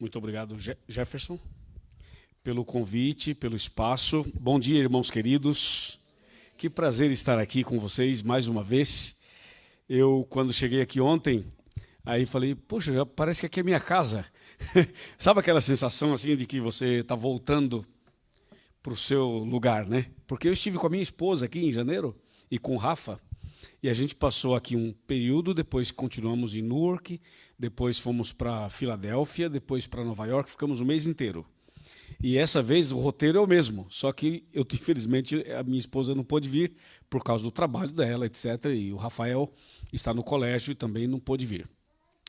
Muito obrigado, Jefferson, pelo convite, pelo espaço. Bom dia, irmãos queridos. Que prazer estar aqui com vocês mais uma vez. Eu, quando cheguei aqui ontem, aí falei, poxa, já parece que aqui é minha casa. Sabe aquela sensação assim de que você está voltando para o seu lugar, né? Porque eu estive com a minha esposa aqui em janeiro e com o Rafa, e a gente passou aqui um período, depois continuamos em Newark, depois fomos para Filadélfia, depois para Nova York, ficamos o mês inteiro. E essa vez o roteiro é o mesmo, só que eu, infelizmente, a minha esposa não pôde vir por causa do trabalho dela, etc. E o Rafael está no colégio e também não pôde vir.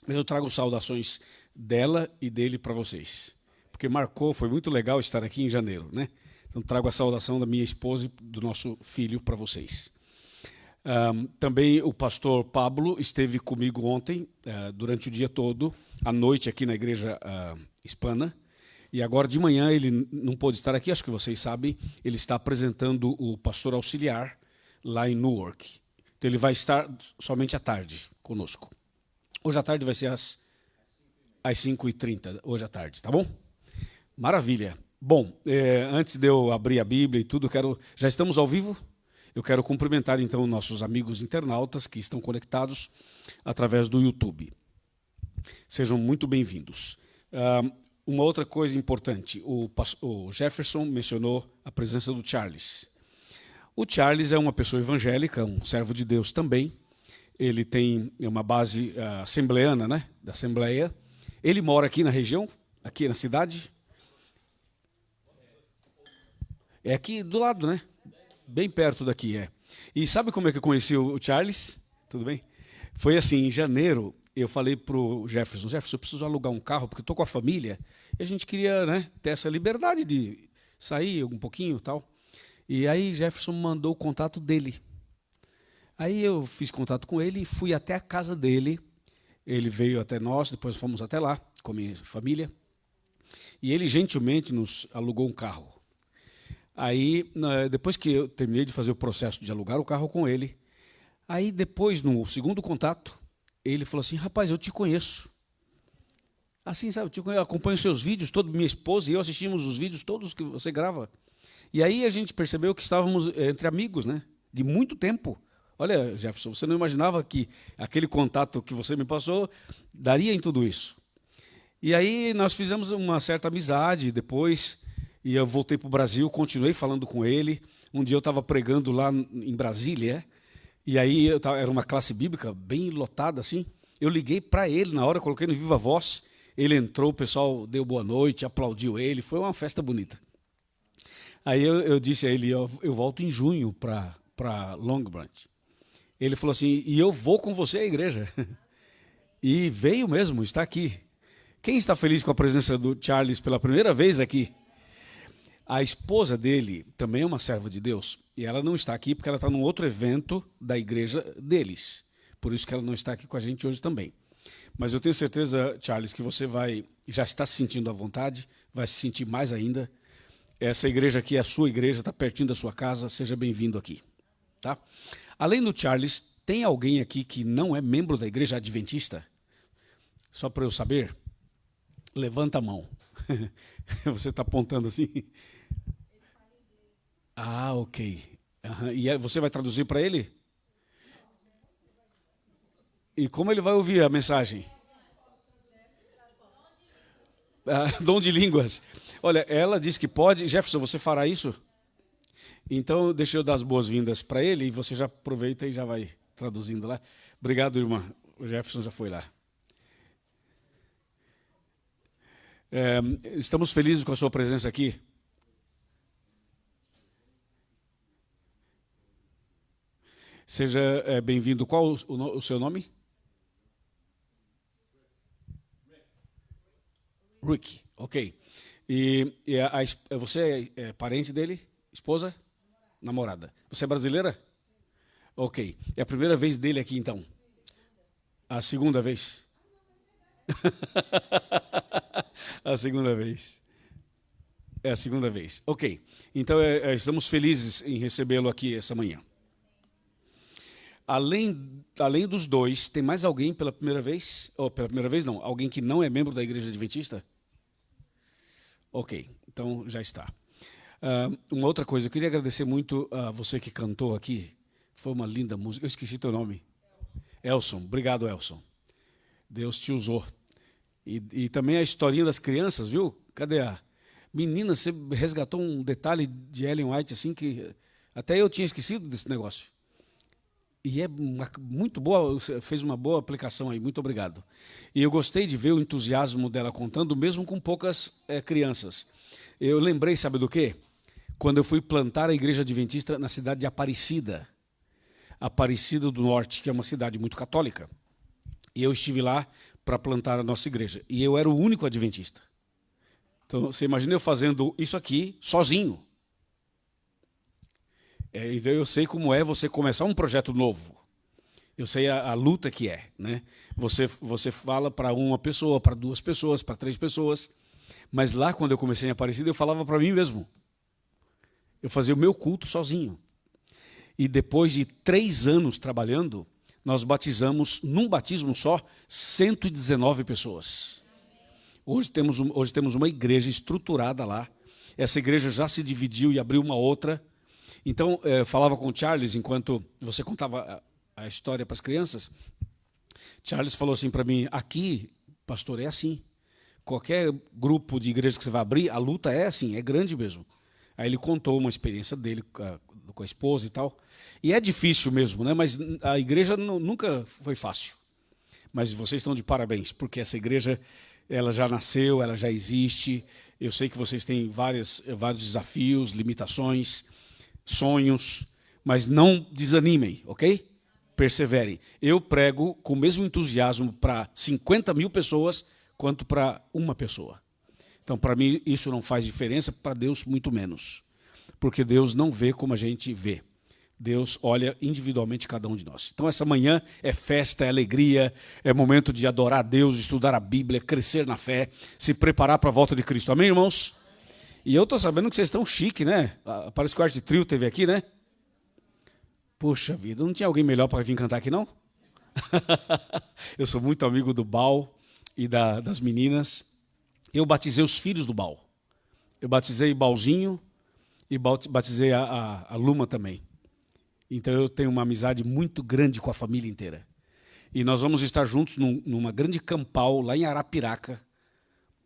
Mas eu trago saudações dela e dele para vocês, porque marcou, foi muito legal estar aqui em janeiro, né? Então trago a saudação da minha esposa e do nosso filho para vocês. Também o pastor Pablo esteve comigo ontem, durante o dia todo, à noite aqui na igreja hispana, e agora de manhã ele não pôde estar aqui, acho que vocês sabem, ele está apresentando o pastor auxiliar lá em Newark. Então ele vai estar somente à tarde conosco. Hoje à tarde vai ser às 5h30, hoje à tarde, tá bom? Maravilha. Bom, antes de eu abrir a Bíblia e tudo, já estamos ao vivo? Eu quero cumprimentar, então, nossos amigos internautas que estão conectados através do YouTube. Sejam muito bem-vindos. Uma outra coisa importante, o Jefferson mencionou a presença do Charles. O Charles é uma pessoa evangélica, um servo de Deus também. Ele tem uma base assembleana, né, da Assembleia. Ele mora aqui na região, aqui na cidade. É aqui do lado, né? Bem perto daqui, é. E sabe como é que eu conheci o Charles? Tudo bem? Foi assim, em janeiro, eu falei para o Jefferson, eu preciso alugar um carro, porque eu estou com a família, e a gente queria, né, ter essa liberdade de sair um pouquinho e tal. E aí Jefferson mandou o contato dele. Aí eu fiz contato com ele e fui até a casa dele. Ele veio até nós, depois fomos até lá, com a minha família. E ele gentilmente nos alugou um carro. Aí, depois que eu terminei de fazer o processo de alugar o carro com ele, aí depois, no segundo contato, ele falou assim, rapaz, eu te conheço. Assim, sabe, eu acompanho seus vídeos, minha esposa e eu assistimos os vídeos todos que você grava. E aí a gente percebeu que estávamos entre amigos, né? De muito tempo. Olha, Jefferson, você não imaginava que aquele contato que você me passou daria em tudo isso. E aí nós fizemos uma certa amizade depois, e eu voltei para o Brasil, continuei falando com ele. Um dia eu estava pregando lá em Brasília, e aí era uma classe bíblica bem lotada assim. Eu liguei para ele na hora, coloquei no Viva Voz, ele entrou, o pessoal deu boa noite, aplaudiu ele, foi uma festa bonita. Aí eu disse a ele, eu volto em junho para Long Branch. Ele falou assim, e eu vou com você à igreja. E veio mesmo, está aqui. Quem está feliz com a presença do Charles pela primeira vez aqui? A esposa dele também é uma serva de Deus, e ela não está aqui porque ela está num outro evento da igreja deles. Por isso que ela não está aqui com a gente hoje também. Mas eu tenho certeza, Charles, que você já está se sentindo à vontade, vai se sentir mais ainda. Essa igreja aqui é a sua igreja, está pertinho da sua casa, seja bem-vindo aqui. Tá? Além do Charles, tem alguém aqui que não é membro da igreja adventista? Só para eu saber, levanta a mão. Você está apontando assim? Ah, ok. E você vai traduzir para ele? E como ele vai ouvir a mensagem? Dom de línguas. Olha, ela disse que pode. Jefferson, você fará isso? Então, deixa eu dar as boas-vindas para ele e você já aproveita e já vai traduzindo lá. Obrigado, irmã. O Jefferson já foi lá. Estamos felizes com a sua presença aqui. Seja bem-vindo. Qual o seu nome? Rick, ok. E você é parente dele? Esposa? Namorada. Você é brasileira? Ok. É a primeira vez dele aqui, então? A segunda vez? A segunda vez. É a segunda vez. Ok. Então, estamos felizes em recebê-lo aqui essa manhã. Além dos dois, tem mais alguém pela primeira vez? Ou pela primeira vez, não. Alguém que não é membro da Igreja Adventista? Ok, então já está. Uma outra coisa, eu queria agradecer muito a você que cantou aqui. Foi uma linda música. Eu esqueci teu nome. Elson. Obrigado, Elson. Deus te usou. E também a historinha das crianças, viu? Cadê a menina? Você resgatou um detalhe de Ellen White assim que até eu tinha esquecido desse negócio. E é muito boa, você fez uma boa aplicação aí, muito obrigado. E eu gostei de ver o entusiasmo dela contando, mesmo com poucas crianças. Eu lembrei, sabe do quê? Quando eu fui plantar a igreja adventista na cidade de Aparecida do Norte, que é uma cidade muito católica. E eu estive lá para plantar a nossa igreja. E eu era o único adventista. Então, você imagina eu fazendo isso aqui sozinho. Então eu sei como é você começar um projeto novo. Eu sei a luta que é, né? Você fala para uma pessoa, para 2 pessoas, para 3 pessoas. Mas lá, quando eu comecei em Aparecida, eu falava para mim mesmo. Eu fazia o meu culto sozinho. E depois de 3 anos trabalhando, nós batizamos, num batismo só, 119 pessoas. Hoje temos uma igreja estruturada lá. Essa igreja já se dividiu e abriu uma outra. Então, falava com o Charles, enquanto você contava a história para as crianças. Charles falou assim para mim, aqui, pastor, é assim. Qualquer grupo de igreja que você vai abrir, a luta é assim, é grande mesmo. Aí ele contou uma experiência dele com a esposa e tal. E é difícil mesmo, né? Mas a igreja nunca foi fácil. Mas vocês estão de parabéns, porque essa igreja ela já nasceu, ela já existe. Eu sei que vocês têm vários desafios, limitações, sonhos, mas não desanimem, ok? Perseverem. Eu prego com o mesmo entusiasmo para 50 mil pessoas quanto para uma pessoa. Então, para mim, isso não faz diferença, para Deus, muito menos. Porque Deus não vê como a gente vê. Deus olha individualmente cada um de nós. Então, essa manhã é festa, é alegria, é momento de adorar a Deus, estudar a Bíblia, crescer na fé, se preparar para a volta de Cristo. Amém, irmãos? E eu estou sabendo que vocês estão chique, né? Parece que o Arte Trio teve aqui, né? Puxa vida, não tinha alguém melhor para vir cantar aqui, não? Eu sou muito amigo do Bal e das meninas. Eu batizei os filhos do Bal. Eu batizei Balzinho e batizei a Luma também. Então eu tenho uma amizade muito grande com a família inteira. E nós vamos estar juntos numa grande campal lá em Arapiraca,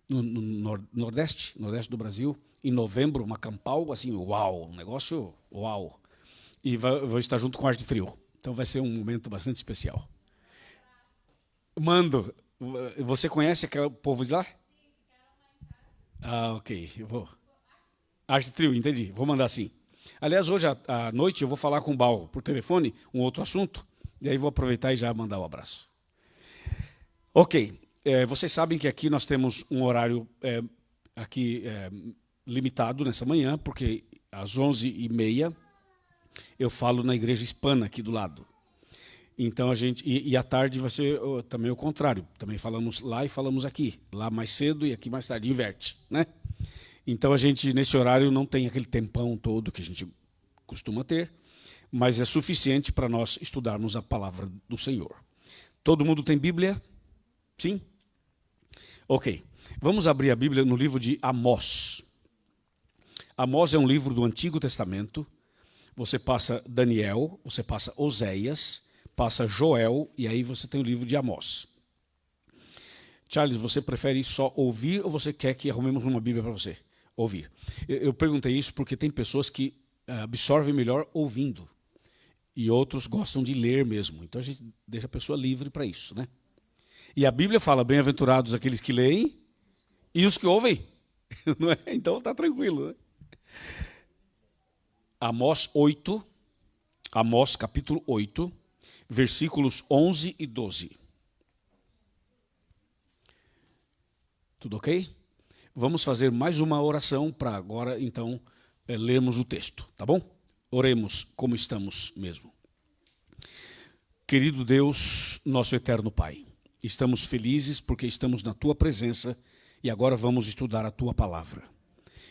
no Nordeste do Brasil, em novembro, uma campal assim, uau, um negócio uau. E vou estar junto com o Arte Trio. Então vai ser um momento bastante especial. Mando. Você conhece aquele povo de lá? Ok. Eu vou. Arte Trio, entendi. Vou mandar sim. Aliás, hoje à noite eu vou falar com o Bal por telefone, um outro assunto, e aí vou aproveitar e já mandar o abraço. Ok. Vocês sabem que aqui nós temos um horário limitado nessa manhã, porque às 11h30 eu falo na igreja hispana aqui do lado. Então a gente e à tarde vai ser também o contrário. Também falamos lá e falamos aqui. Lá mais cedo e aqui mais tarde. Inverte, né? Então a gente nesse horário não tem aquele tempão todo que a gente costuma ter, mas é suficiente para nós estudarmos a palavra do Senhor. Todo mundo tem Bíblia? Sim? Ok. Vamos abrir a Bíblia no livro de Amós. Amós é um livro do Antigo Testamento. Você passa Daniel, você passa Oséias, passa Joel, e aí você tem o livro de Amós. Charles, você prefere só ouvir ou você quer que arrumemos uma Bíblia para você? Ouvir. Eu perguntei isso porque tem pessoas que absorvem melhor ouvindo. E outros gostam de ler mesmo. Então a gente deixa a pessoa livre para isso, né? E a Bíblia fala, bem-aventurados aqueles que leem e os que ouvem. Não é? Então está tranquilo, né? Amós capítulo 8, versículos 11 e 12. Tudo ok? Vamos fazer mais uma oração para agora, então, lermos o texto, tá bom? Oremos como estamos mesmo. Querido Deus, nosso eterno Pai, estamos felizes porque estamos na Tua presença e agora vamos estudar a Tua palavra.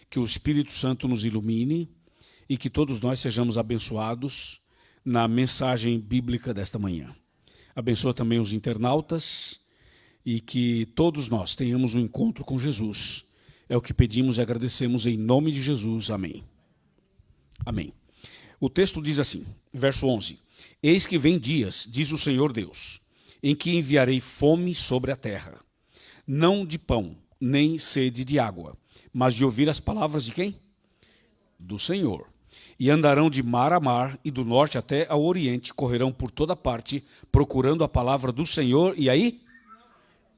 Que o Espírito Santo nos ilumine e que todos nós sejamos abençoados na mensagem bíblica desta manhã. Abençoa também os internautas e que todos nós tenhamos um encontro com Jesus É o que pedimos e agradecemos em nome de Jesus. Amém. Amém. O texto diz assim, verso 11. Eis que vem dias, diz o Senhor Deus, em que enviarei fome sobre a terra, não de pão, nem sede de água, mas de ouvir as palavras de quem? Do Senhor. E andarão de mar a mar, e do norte até ao oriente, correrão por toda parte, procurando a palavra do Senhor, e aí?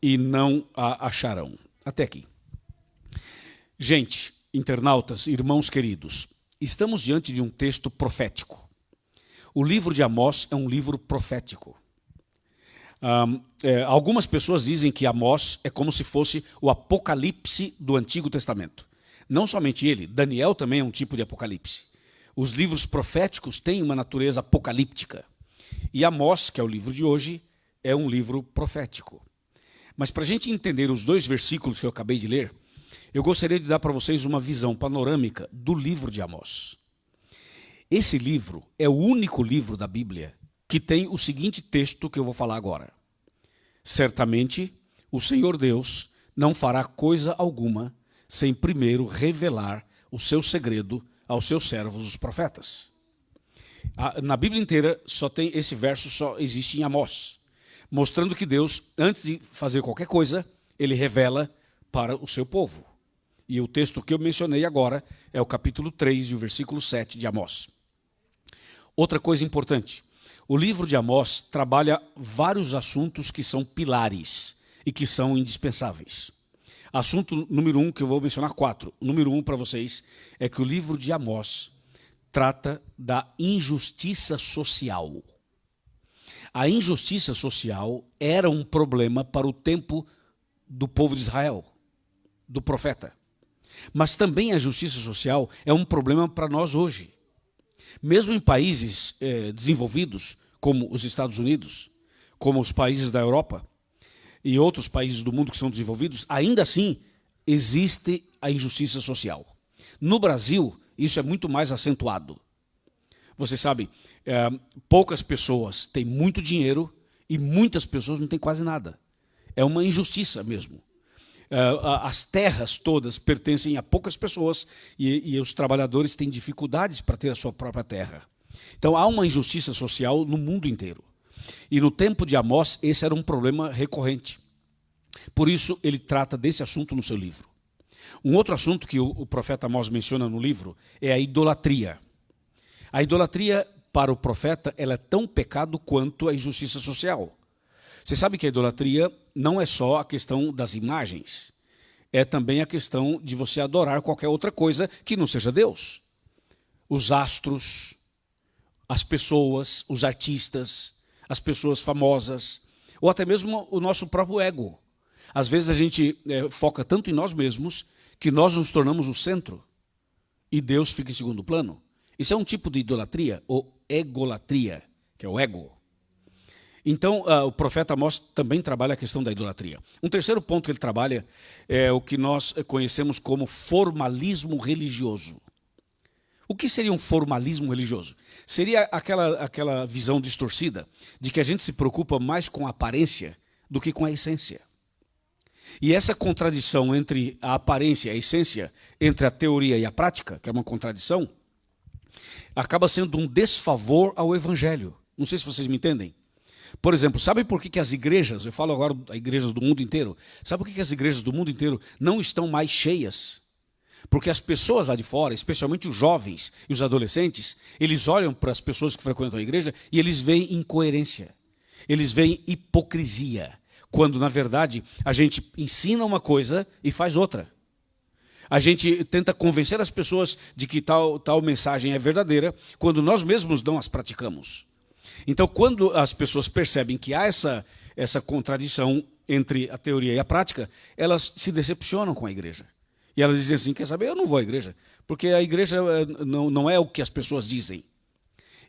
E não a acharão. Até aqui. Gente, internautas, irmãos queridos, estamos diante de um texto profético. O livro de Amós é um livro profético. Algumas pessoas dizem que Amós é como se fosse o Apocalipse do Antigo Testamento. Não somente ele, Daniel também é um tipo de Apocalipse. Os livros proféticos têm uma natureza apocalíptica. E Amós, que é o livro de hoje, é um livro profético. Mas para a gente entender os dois versículos que eu acabei de ler, eu gostaria de dar para vocês uma visão panorâmica do livro de Amós. Esse livro é o único livro da Bíblia que tem o seguinte texto que eu vou falar agora. Certamente, o Senhor Deus não fará coisa alguma sem primeiro revelar o seu segredo aos seus servos, os profetas. Na Bíblia inteira, só tem esse verso, só existe em Amós, mostrando que Deus, antes de fazer qualquer coisa, ele revela para o seu povo. E o texto que eu mencionei agora é o capítulo 3 e o versículo 7 de Amós. Outra coisa importante, o livro de Amós trabalha vários assuntos que são pilares e que são indispensáveis. Assunto número 1, que eu vou mencionar 4. O número 1 para vocês é que o livro de Amós trata da injustiça social. A injustiça social era um problema para o tempo do povo de Israel, do profeta. Mas também a justiça social é um problema para nós hoje. Mesmo em países desenvolvidos, como os Estados Unidos, como os países da Europa e outros países do mundo que são desenvolvidos, ainda assim existe a injustiça social. No Brasil, isso é muito mais acentuado. Você sabe, poucas pessoas têm muito dinheiro e muitas pessoas não têm quase nada. É uma injustiça mesmo. As terras todas pertencem a poucas pessoas e os trabalhadores têm dificuldades para ter a sua própria terra. Então há uma injustiça social no mundo inteiro. E no tempo de Amós, esse era um problema recorrente. Por isso, ele trata desse assunto no seu livro. Um outro assunto que o profeta Amós menciona no livro é a idolatria. A idolatria, para o profeta, ela é tão pecado quanto a injustiça social. Você sabe que a idolatria não é só a questão das imagens, é também a questão de você adorar qualquer outra coisa que não seja Deus. Os astros, as pessoas, os artistas, as pessoas famosas, ou até mesmo o nosso próprio ego. Às vezes a gente foca tanto em nós mesmos que nós nos tornamos o centro e Deus fica em segundo plano. Isso é um tipo de idolatria, ou egolatria, que é o ego. Então, o profeta Amós também trabalha a questão da idolatria. Um terceiro ponto que ele trabalha é o que nós conhecemos como formalismo religioso. O que seria um formalismo religioso? Seria aquela visão distorcida de que a gente se preocupa mais com a aparência do que com a essência. E essa contradição entre a aparência e a essência, entre a teoria e a prática, que é uma contradição, acaba sendo um desfavor ao evangelho. Não sei se vocês me entendem. Por exemplo, sabe por que as igrejas, eu falo agora das igrejas do mundo inteiro, sabe por que as igrejas do mundo inteiro não estão mais cheias? Porque as pessoas lá de fora, especialmente os jovens e os adolescentes, eles olham para as pessoas que frequentam a igreja e eles veem incoerência, eles veem hipocrisia, quando na verdade a gente ensina uma coisa e faz outra. A gente tenta convencer as pessoas de que tal mensagem é verdadeira, quando nós mesmos não as praticamos. Então, quando as pessoas percebem que há essa contradição entre a teoria e a prática, elas se decepcionam com a igreja. E elas dizem assim, quer saber, eu não vou à igreja, porque a igreja não é o que as pessoas dizem.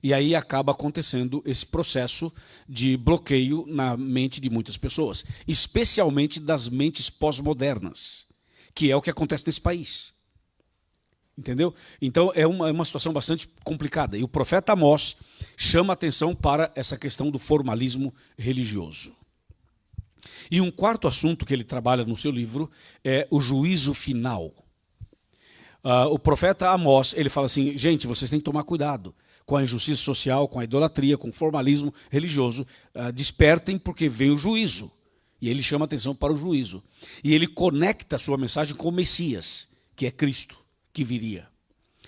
E aí acaba acontecendo esse processo de bloqueio na mente de muitas pessoas, especialmente das mentes pós-modernas, que é o que acontece nesse país. Entendeu? Então é uma situação bastante complicada. E o profeta Amós chama a atenção para essa questão do formalismo religioso. E um quarto assunto que ele trabalha no seu livro é o juízo final. O profeta Amós, ele fala assim, gente, vocês têm que tomar cuidado com a injustiça social, com a idolatria, com o formalismo religioso. Despertem porque vem o juízo. E ele chama atenção para o juízo. E ele conecta a sua mensagem com o Messias, que é Cristo, que viria.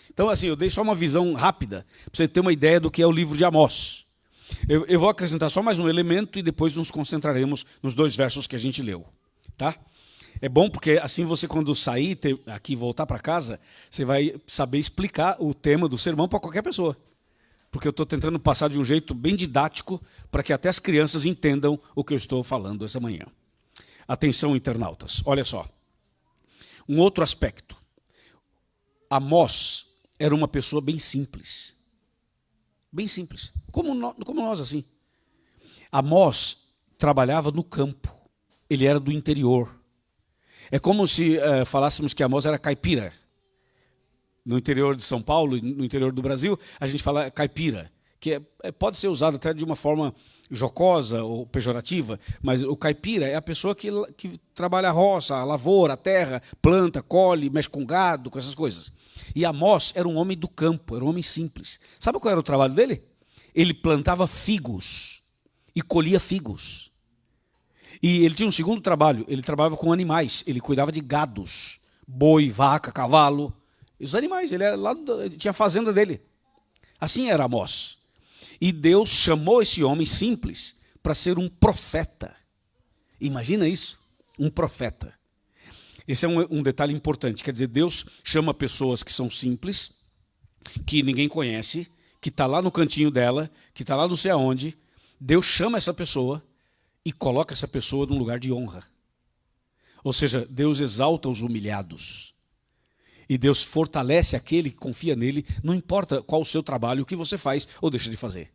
Então, assim, eu dei só uma visão rápida, para você ter uma ideia do que é o livro de Amós. Eu vou acrescentar só mais um elemento e depois nos concentraremos nos 2 versos que a gente leu. Tá? É bom porque assim você, quando sair aqui e voltar para casa, você vai saber explicar o tema do sermão para qualquer pessoa. Porque eu estou tentando passar de um jeito bem didático para que até as crianças entendam o que eu estou falando essa manhã. Atenção, internautas, olha só. Um outro aspecto. Amós era uma pessoa bem simples. Bem simples. Como nós, assim. Amós trabalhava no campo. Ele era do interior. É como se falássemos que Amós era caipira. No interior de São Paulo, no interior do Brasil, a gente fala caipira, que pode ser usado até de uma forma jocosa ou pejorativa, mas o caipira é a pessoa que trabalha a roça, a lavoura, a terra, planta, colhe, mexe com gado, com essas coisas. E Amós era um homem do campo, era um homem simples. Sabe qual era o trabalho dele? Ele plantava figos e colhia figos. E ele tinha um segundo trabalho, ele trabalhava com animais, ele cuidava de gados, boi, vaca, cavalo. Os animais, ele tinha a fazenda dele. Assim era Amós. E Deus chamou esse homem simples para ser um profeta. Imagina isso, um profeta. Esse é um detalhe importante. Quer dizer, Deus chama pessoas que são simples, que ninguém conhece, que está lá no cantinho dela, que está lá não sei aonde. Deus chama essa pessoa e coloca essa pessoa num lugar de honra. Ou seja, Deus exalta os humilhados. E Deus fortalece aquele que confia nele, não importa qual o seu trabalho, o que você faz ou deixa de fazer.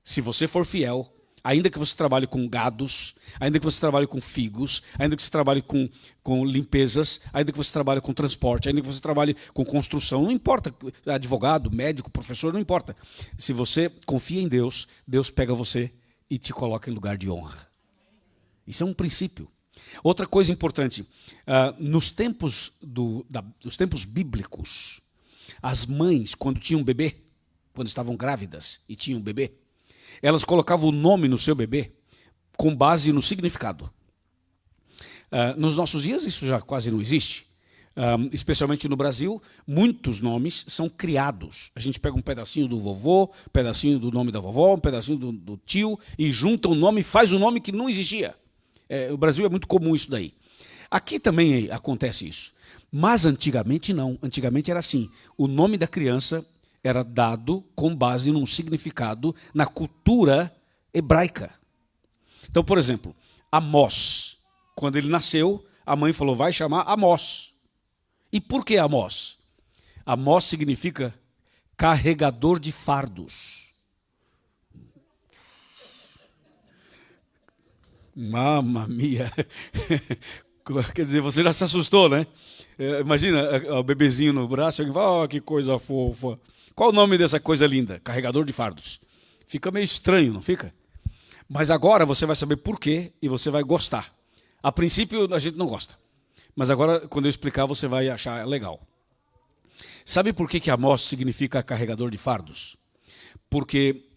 Se você for fiel, ainda que você trabalhe com gados, ainda que você trabalhe com figos, ainda que você trabalhe com limpezas, ainda que você trabalhe com transporte, ainda que você trabalhe com construção, não importa, advogado, médico, professor, não importa. Se você confia em Deus, Deus pega você e te coloca em lugar de honra. Isso é um princípio. Outra coisa importante, nos tempos bíblicos, as mães, quando tinham um bebê, quando estavam grávidas e tinham um bebê, elas colocavam o nome no seu bebê com base no significado. Nos nossos dias isso já quase não existe. Especialmente no Brasil, muitos nomes são criados. A gente pega um pedacinho do vovô, um pedacinho do nome da vovó, um pedacinho do tio e junta um nome, faz um nome que não existia. O Brasil é muito comum isso daí. Aqui também acontece isso. Mas antigamente não. Antigamente era assim. O nome da criança era dado com base num significado na cultura hebraica. Então, por exemplo, Amós. Quando ele nasceu, a mãe falou, vai chamar Amós. E por que Amós? Amós significa carregador de fardos. Mamma mia. Quer dizer, você já se assustou, né? Imagina o bebezinho no braço, e fala, oh, que coisa fofa. Qual o nome dessa coisa linda? Carregador de fardos. Fica meio estranho, não fica? Mas agora você vai saber por quê e você vai gostar. A princípio a gente não gosta. Mas agora, quando eu explicar, você vai achar legal. Sabe por que Amós significa carregador de fardos? Porque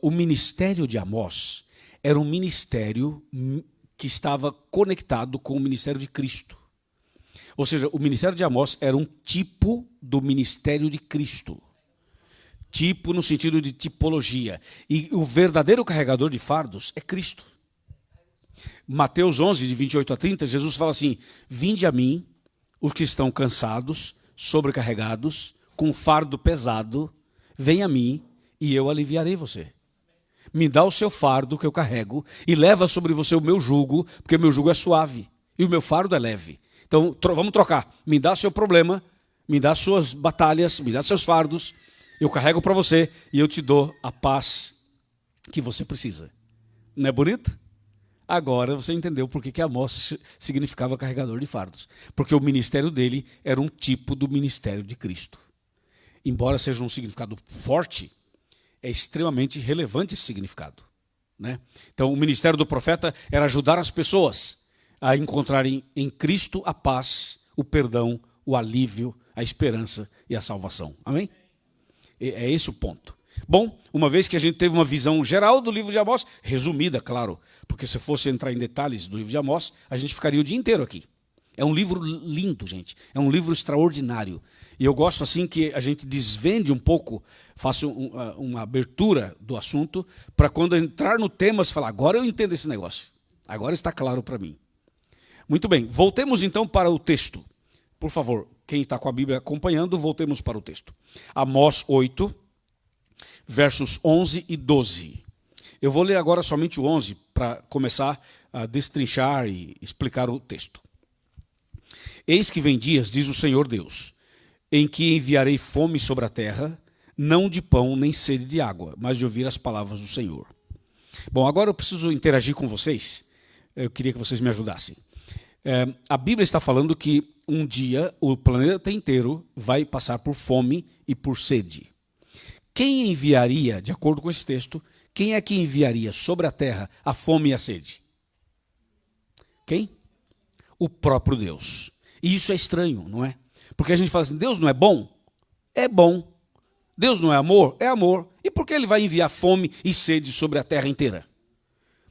o ministério de Amós era um ministério que estava conectado com o ministério de Cristo. Ou seja, o ministério de Amós era um tipo do ministério de Cristo. Tipo no sentido de tipologia. E o verdadeiro carregador de fardos é Cristo. Mateus 11, de 28 a 30, Jesus fala assim, vinde a mim, os que estão cansados, sobrecarregados, com fardo pesado, venha a mim e eu aliviarei você. Me dá o seu fardo que eu carrego e leva sobre você o meu jugo, porque o meu jugo é suave e o meu fardo é leve. Então, vamos trocar. Me dá seu problema, me dá suas batalhas, me dá seus fardos, eu carrego para você e eu te dou a paz que você precisa. Não é bonito? Agora você entendeu por que Amós significava carregador de fardos. Porque o ministério dele era um tipo do ministério de Cristo. Embora seja um significado forte, é extremamente relevante esse significado. né? Então, o ministério do profeta era ajudar as pessoas a encontrarem em Cristo a paz, o perdão, o alívio, a esperança e a salvação. Amém? É esse o ponto. Bom, uma vez que a gente teve uma visão geral do livro de Amós, resumida, claro, porque se fosse entrar em detalhes do livro de Amós, a gente ficaria o dia inteiro aqui. É um livro lindo, gente. É um livro extraordinário. E eu gosto assim que a gente desvende um pouco, faça uma abertura do assunto, para quando entrar no tema, você falar, agora eu entendo esse negócio. Agora está claro para mim. Muito bem, voltemos então para o texto. Por favor, quem está com a Bíblia acompanhando, voltemos para o texto. Amós 8, versos 11 e 12. Eu vou ler agora somente o 11, para começar a destrinchar e explicar o texto. Eis que vem dias, diz o Senhor Deus, em que enviarei fome sobre a terra, não de pão nem sede de água, mas de ouvir as palavras do Senhor. Bom, agora eu preciso interagir com vocês. Eu queria que vocês me ajudassem. A Bíblia está falando que um dia o planeta inteiro vai passar por fome e por sede. Quem enviaria, de acordo com esse texto, quem é que enviaria sobre a terra a fome e a sede? Quem? O próprio Deus. E isso é estranho, não é? Porque a gente fala assim, Deus não é bom? É bom. Deus não é amor? É amor. E por que ele vai enviar fome e sede sobre a terra inteira?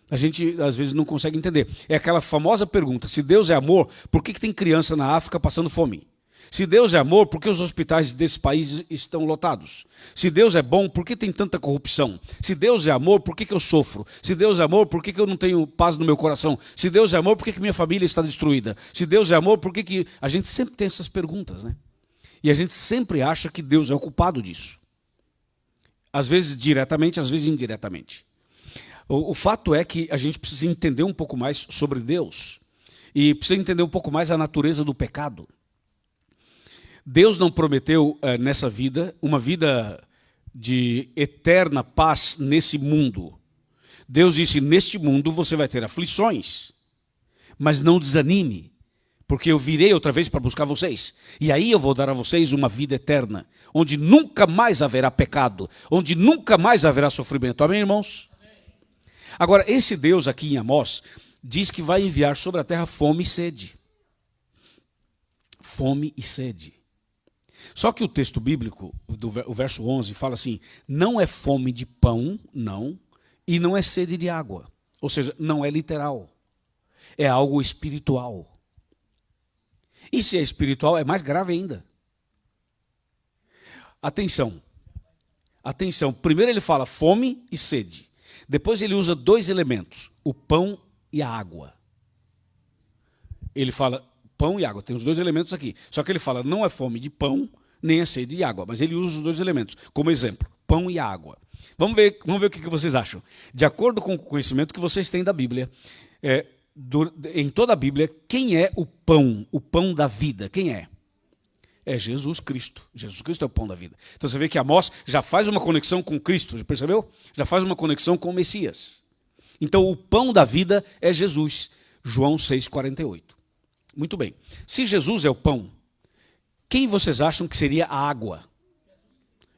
A gente, às vezes, não consegue entender. É aquela famosa pergunta, se Deus é amor, por que tem criança na África passando fome? Se Deus é amor, por que os hospitais desse país estão lotados? Se Deus é bom, por que tem tanta corrupção? Se Deus é amor, por que eu sofro? Se Deus é amor, por que eu não tenho paz no meu coração? Se Deus é amor, por que minha família está destruída? Se Deus é amor, por que... A gente sempre tem essas perguntas, né? E a gente sempre acha que Deus é o culpado disso. Às vezes diretamente, às vezes indiretamente. O fato é que a gente precisa entender um pouco mais sobre Deus. E precisa entender um pouco mais a natureza do pecado. Deus não prometeu nessa vida, uma vida de eterna paz nesse mundo. Deus disse, neste mundo você vai ter aflições, mas não desanime, porque eu virei outra vez para buscar vocês. E aí eu vou dar a vocês uma vida eterna, onde nunca mais haverá pecado, onde nunca mais haverá sofrimento. Amém, irmãos? Amém. Agora, esse Deus aqui em Amós diz que vai enviar sobre a terra fome e sede. Fome e sede. Só que o texto bíblico, o verso 11, fala assim, não é fome de pão, não, e não é sede de água. Ou seja, não é literal. É algo espiritual. E se é espiritual, é mais grave ainda. Atenção. Atenção. Primeiro ele fala fome e sede. Depois ele usa dois elementos, o pão e a água. Ele fala pão e água, tem os dois elementos aqui. Só que ele fala, não é fome de pão, nem é sede de água. Mas ele usa os dois elementos, como exemplo, pão e água. Vamos ver o que vocês acham. De acordo com o conhecimento que vocês têm da Bíblia, em toda a Bíblia, quem é o pão da vida? Quem é? É Jesus Cristo. Jesus Cristo é o pão da vida. Então você vê que Amós já faz uma conexão com Cristo, já percebeu? Já faz uma conexão com o Messias. Então o pão da vida é Jesus. João 6,48. Muito bem. Se Jesus é o pão, quem vocês acham que seria a água?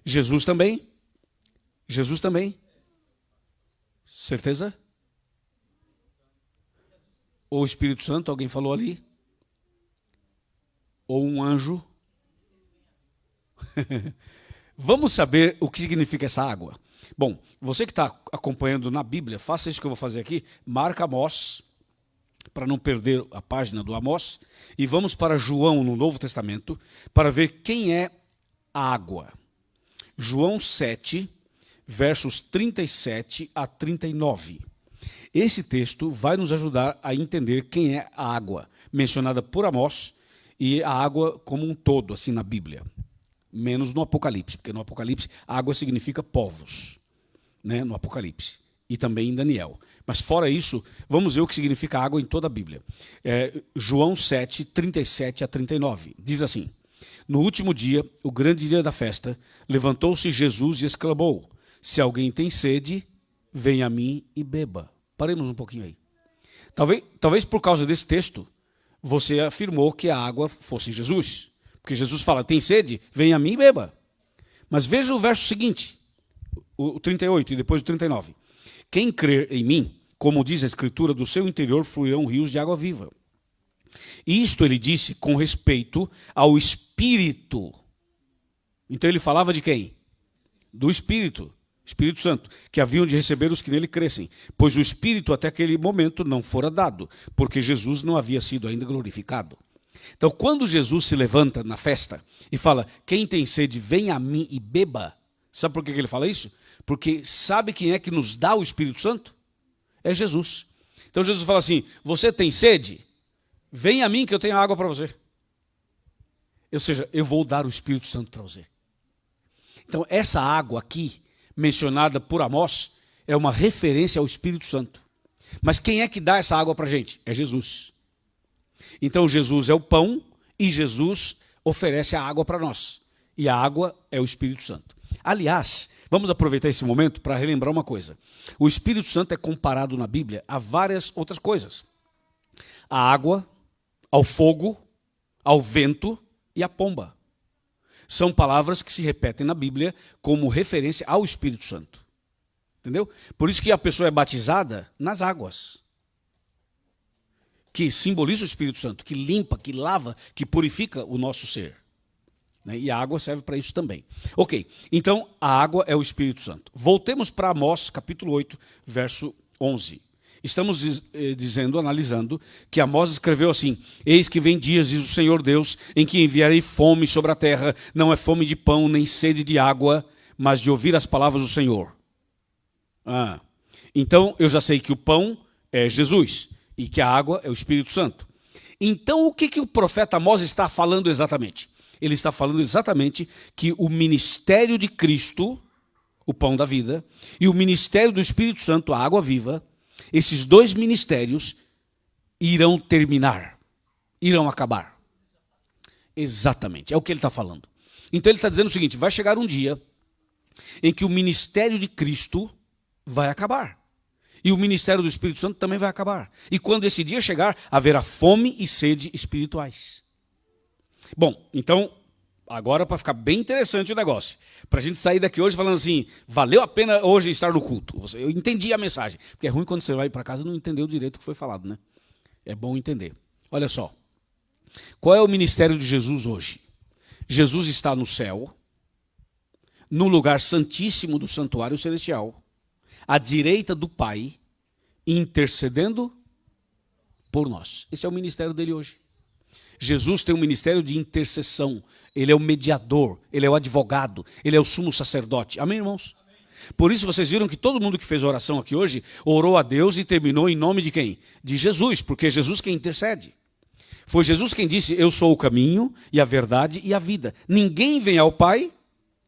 Jesus também? Jesus também? Certeza? Ou o Espírito Santo, alguém falou ali? Ou um anjo? Vamos saber o que significa essa água. Bom, você que está acompanhando na Bíblia, faça isso que eu vou fazer aqui. Marca Amós, para não perder a página do Amós. E vamos para João no Novo Testamento, para ver quem é a água. João 7, versos 37 a 39. Esse texto vai nos ajudar a entender quem é a água, mencionada por Amós, e a água como um todo, assim, na Bíblia. Menos no Apocalipse, porque no Apocalipse água significa povos, né, no Apocalipse, e também em Daniel. Mas fora isso, vamos ver o que significa água em toda a Bíblia. João 7, 37 a 39, diz assim, no último dia, o grande dia da festa, levantou-se Jesus e exclamou, se alguém tem sede, venha a mim e beba. Paremos um pouquinho aí. Talvez por causa desse texto, você afirmou que a água fosse Jesus. Porque Jesus fala, tem sede? Venha a mim e beba. Mas veja o verso seguinte, o 38 e depois o 39. Quem crer em mim, como diz a Escritura, do seu interior fluirão rios de água viva. Isto ele disse com respeito ao Espírito. Então ele falava de quem? Do Espírito Santo, que haviam de receber os que nele crescem, pois o Espírito até aquele momento não fora dado, porque Jesus não havia sido ainda glorificado. Então, quando Jesus se levanta na festa e fala, quem tem sede, venha a mim e beba, sabe por que ele fala isso? Porque sabe quem é que nos dá o Espírito Santo? É Jesus. Então Jesus fala assim, você tem sede? Venha a mim que eu tenho água para você. Ou seja, eu vou dar o Espírito Santo para você. Então, essa água aqui, mencionada por Amós, é uma referência ao Espírito Santo. Mas quem é que dá essa água para a gente? É Jesus. Então, Jesus é o pão e Jesus oferece a água para nós. E a água é o Espírito Santo. Aliás, vamos aproveitar esse momento para relembrar uma coisa. O Espírito Santo é comparado na Bíblia a várias outras coisas. A água, ao fogo, ao vento e à pomba. São palavras que se repetem na Bíblia como referência ao Espírito Santo. Entendeu? Por isso que a pessoa é batizada nas águas, que simboliza o Espírito Santo, que limpa, que lava, que purifica o nosso ser. E a água serve para isso também. Ok, então a água é o Espírito Santo. Voltemos para Amós, capítulo 8, verso 11. Estamos analisando, que Amós escreveu assim, eis que vem dias, diz o Senhor Deus, em que enviarei fome sobre a terra, não é fome de pão, nem sede de água, mas de ouvir as palavras do Senhor. Então eu já sei que o pão é Jesus, e que a água é o Espírito Santo. Então o que o profeta Amós está falando exatamente? Ele está falando exatamente que o ministério de Cristo, o pão da vida, e o ministério do Espírito Santo, a água viva, esses dois ministérios irão terminar, irão acabar. Exatamente, é o que ele está falando. Então ele está dizendo o seguinte, vai chegar um dia em que o ministério de Cristo vai acabar. E o ministério do Espírito Santo também vai acabar. E quando esse dia chegar, haverá fome e sede espirituais. Bom, então, agora para ficar bem interessante o negócio, para a gente sair daqui hoje falando assim, valeu a pena hoje estar no culto. Eu entendi a mensagem, porque é ruim quando você vai para casa e não entendeu direito o que foi falado, né? É bom entender. Olha só, qual é o ministério de Jesus hoje? Jesus está no céu, no lugar santíssimo do santuário celestial, à direita do Pai, intercedendo por nós. Esse é o ministério dele hoje. Jesus tem um ministério de intercessão. Ele é o mediador, ele é o advogado, ele é o sumo sacerdote. Amém, irmãos? Amém. Por isso vocês viram que todo mundo que fez oração aqui hoje orou a Deus e terminou em nome de quem? De Jesus, porque é Jesus quem intercede. Foi Jesus quem disse, eu sou o caminho e a verdade e a vida. Ninguém vem ao Pai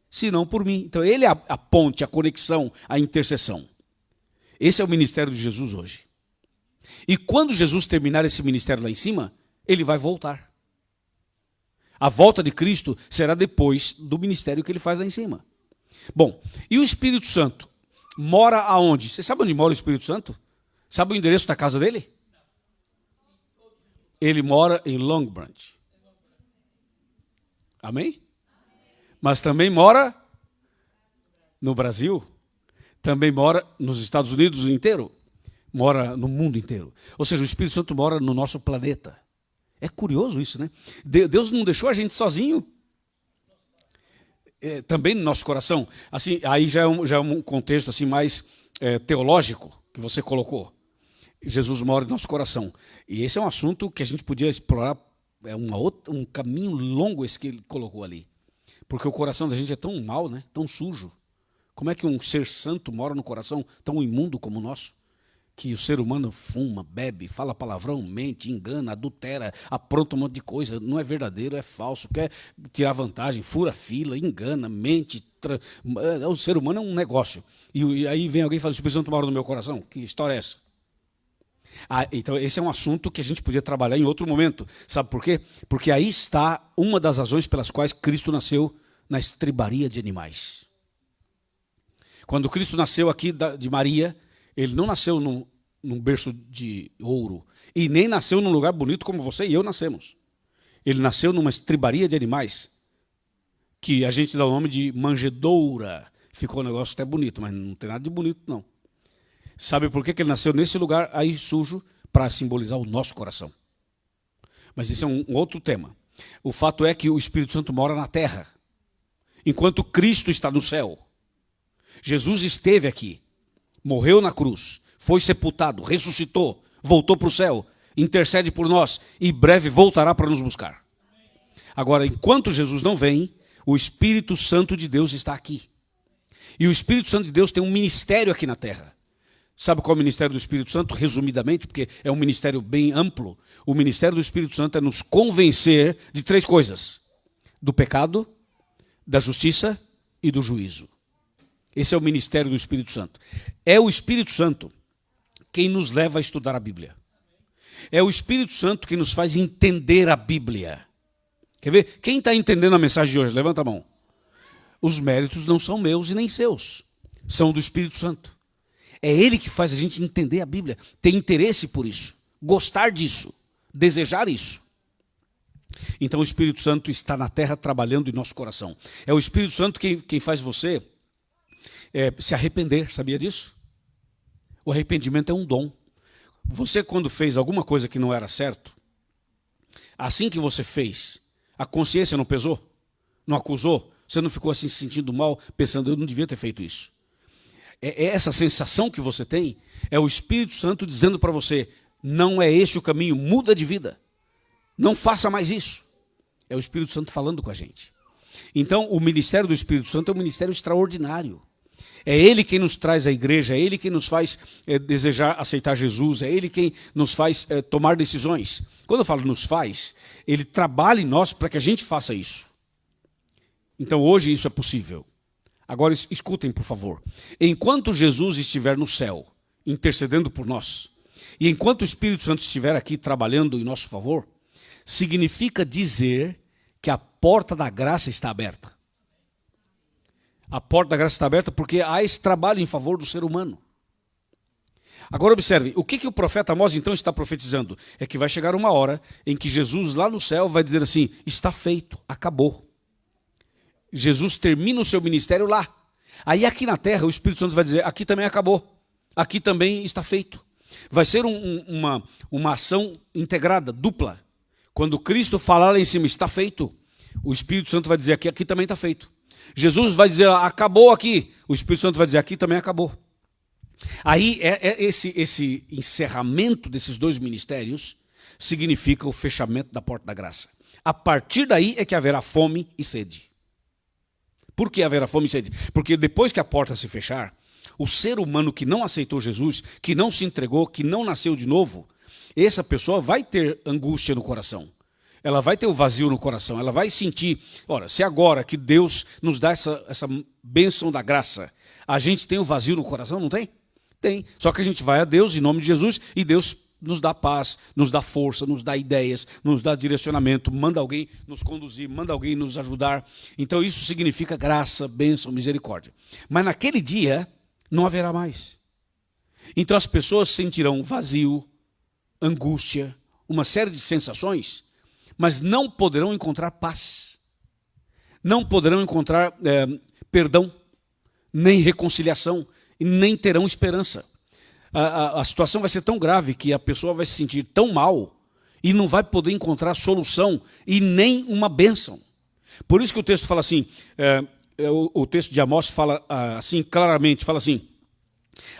senão por mim. Então ele é a ponte, a conexão, a intercessão. Esse é o ministério de Jesus hoje. E quando Jesus terminar esse ministério lá em cima, ele vai voltar. A volta de Cristo será depois do ministério que ele faz lá em cima. Bom, e o Espírito Santo mora aonde? Você sabe onde mora o Espírito Santo? Sabe o endereço da casa dele? Ele mora em Long Branch. Amém? Mas também mora no Brasil. Também mora nos Estados Unidos inteiro. Mora no mundo inteiro. Ou seja, o Espírito Santo mora no nosso planeta. É curioso isso, né? Deus não deixou a gente sozinho. Também no nosso coração. Assim, aí já é um contexto assim, mais teológico que você colocou. Jesus mora no nosso coração. E esse é um assunto que a gente podia explorar, um caminho longo esse que ele colocou ali. Porque o coração da gente é tão mau, né? Tão sujo. Como é que um ser santo mora no coração tão imundo como o nosso? Que o ser humano fuma, bebe, fala palavrão, mente, engana, adultera, apronta um monte de coisa, não é verdadeiro, é falso, quer tirar vantagem, fura fila, engana, mente. O ser humano é um negócio. E aí vem alguém e fala, o Espírito Santo mora no meu coração? Que história é essa? Então esse é um assunto que a gente podia trabalhar em outro momento. Sabe por quê? Porque aí está uma das razões pelas quais Cristo nasceu na estribaria de animais. Quando Cristo nasceu aqui de Maria, ele não nasceu num berço de ouro. E nem nasceu num lugar bonito como você e eu nascemos. Ele nasceu numa estribaria de animais. Que a gente dá o nome de manjedoura. Ficou um negócio até bonito, mas não tem nada de bonito, não. Sabe por que ele nasceu nesse lugar aí sujo? Para simbolizar o nosso coração. Mas esse é um outro tema. O fato é que o Espírito Santo mora na terra, enquanto Cristo está no céu. Jesus esteve aqui, morreu na cruz, foi sepultado, ressuscitou, voltou para o céu, intercede por nós e breve voltará para nos buscar. Agora, enquanto Jesus não vem, o Espírito Santo de Deus está aqui. E o Espírito Santo de Deus tem um ministério aqui na terra. Sabe qual é o ministério do Espírito Santo? Resumidamente, porque é um ministério bem amplo. O ministério do Espírito Santo é nos convencer de 3 coisas: do pecado, da justiça e do juízo. Esse é o ministério do Espírito Santo. É o Espírito Santo quem nos leva a estudar a Bíblia. É o Espírito Santo que nos faz entender a Bíblia. Quer ver? Quem está entendendo a mensagem de hoje? Levanta a mão. Os méritos não são meus e nem seus. São do Espírito Santo. É Ele que faz a gente entender a Bíblia, ter interesse por isso, gostar disso, desejar isso. Então o Espírito Santo está na terra trabalhando em nosso coração. É o Espírito Santo quem faz você se arrepender, sabia disso? O arrependimento é um dom. Você, quando fez alguma coisa que não era certo, assim que você fez, a consciência não pesou? Não acusou? Você não ficou assim se sentindo mal, pensando, eu não devia ter feito isso? É essa sensação que você tem, é o Espírito Santo dizendo para você, não é esse o caminho, muda de vida. Não faça mais isso. É o Espírito Santo falando com a gente. Então, o ministério do Espírito Santo é um ministério extraordinário. É Ele quem nos traz à igreja, é Ele quem nos faz desejar aceitar Jesus, é Ele quem nos faz tomar decisões. Quando eu falo nos faz, Ele trabalha em nós para que a gente faça isso. Então, hoje isso é possível. Agora escutem, por favor. Enquanto Jesus estiver no céu, intercedendo por nós, e enquanto o Espírito Santo estiver aqui trabalhando em nosso favor, significa dizer que a porta da graça está aberta. A porta da graça está aberta porque há esse trabalho em favor do ser humano. Agora observe, o que o profeta Amós então está profetizando? É que vai chegar uma hora em que Jesus lá no céu vai dizer assim, está feito, acabou. Jesus termina o seu ministério lá. Aí aqui na terra o Espírito Santo vai dizer, aqui também acabou, aqui também está feito. Vai ser uma ação integrada, dupla. Quando Cristo falar lá em cima, está feito, o Espírito Santo vai dizer, aqui também está feito. Jesus vai dizer, acabou aqui, o Espírito Santo vai dizer, aqui também acabou. Aí esse encerramento desses 2 ministérios significa o fechamento da porta da graça. A partir daí é que haverá fome e sede. Por que haverá fome e sede? Porque depois que a porta se fechar, o ser humano que não aceitou Jesus, que não se entregou, que não nasceu de novo, essa pessoa vai ter angústia no coração. Ela vai ter o vazio no coração, ela vai sentir, ora, se agora que Deus nos dá essa bênção da graça, a gente tem o vazio no coração, não tem? Tem. Só que a gente vai a Deus em nome de Jesus e Deus nos dá paz, nos dá força, nos dá ideias, nos dá direcionamento, manda alguém nos conduzir, manda alguém nos ajudar. Então isso significa graça, bênção, misericórdia. Mas naquele dia não haverá mais. Então as pessoas sentirão vazio, angústia, uma série de sensações, mas não poderão encontrar paz. Não poderão encontrar perdão, nem reconciliação, e nem terão esperança. A situação vai ser tão grave que a pessoa vai se sentir tão mal e não vai poder encontrar solução e nem uma bênção. Por isso que o texto fala assim, o texto de Amós fala assim claramente, fala assim,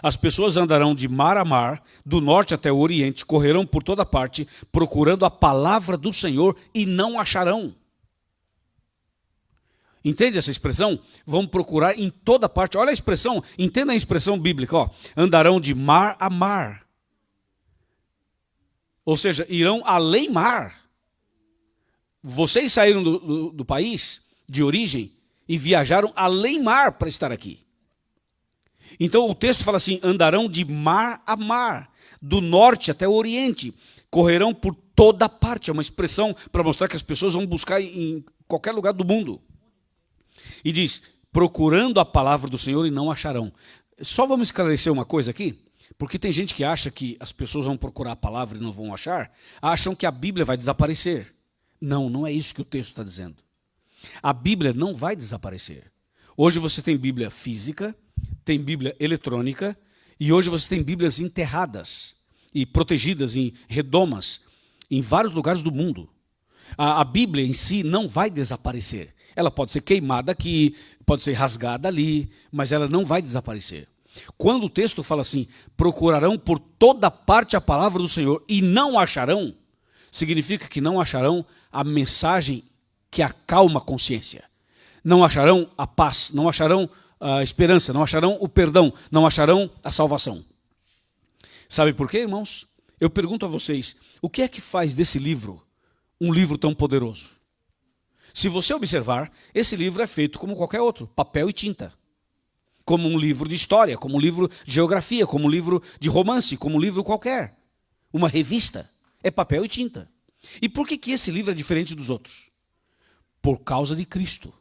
as pessoas andarão de mar a mar, do norte até o oriente, correrão por toda parte, procurando a palavra do Senhor e não acharão. Entende essa expressão? Vão procurar em toda parte. Olha a expressão, entenda a expressão bíblica. Ó. Andarão de mar a mar. Ou seja, irão além mar. Vocês saíram do país de origem e viajaram além mar para estar aqui. Então o texto fala assim, andarão de mar a mar, do norte até o oriente, correrão por toda parte. É uma expressão para mostrar que as pessoas vão buscar em qualquer lugar do mundo. E diz, procurando a palavra do Senhor e não acharão. Só vamos esclarecer uma coisa aqui, porque tem gente que acha que as pessoas vão procurar a palavra e não vão achar, acham que a Bíblia vai desaparecer. Não, não é isso que o texto está dizendo. A Bíblia não vai desaparecer. Hoje você tem Bíblia física, tem Bíblia eletrônica, E hoje você tem Bíblias enterradas e protegidas em redomas em vários lugares do mundo. A Bíblia em si não vai desaparecer. Ela pode ser queimada aqui, pode ser rasgada ali, mas ela não vai desaparecer. Quando o texto fala assim, procurarão por toda parte a palavra do Senhor e não acharão, significa que não acharão a mensagem que acalma a consciência. Não acharão a paz, não acharão a esperança, não acharão o perdão, não acharão a salvação. Sabe por quê, irmãos? Eu pergunto a vocês, o que é que faz desse livro um livro tão poderoso? Se você observar, esse livro é feito como qualquer outro, papel e tinta. Como um livro de história, como um livro de geografia, como um livro de romance, como um livro qualquer. Uma revista. É papel e tinta. E por que esse livro é diferente dos outros? Por causa de Cristo.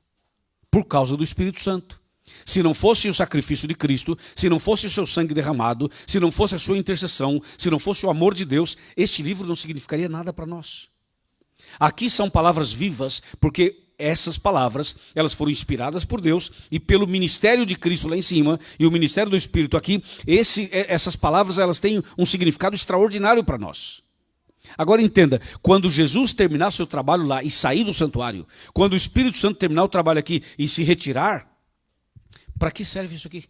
Por causa do Espírito Santo. Se não fosse o sacrifício de Cristo, se não fosse o seu sangue derramado, se não fosse a sua intercessão, se não fosse o amor de Deus, este livro não significaria nada para nós. Aqui são palavras vivas, porque essas palavras, elas foram inspiradas por Deus e pelo ministério de Cristo lá em cima e o ministério do Espírito aqui, essas palavras elas têm um significado extraordinário para nós. Agora entenda, quando Jesus terminar seu trabalho lá e sair do santuário, quando o Espírito Santo terminar o trabalho aqui e se retirar, para que serve isso aqui?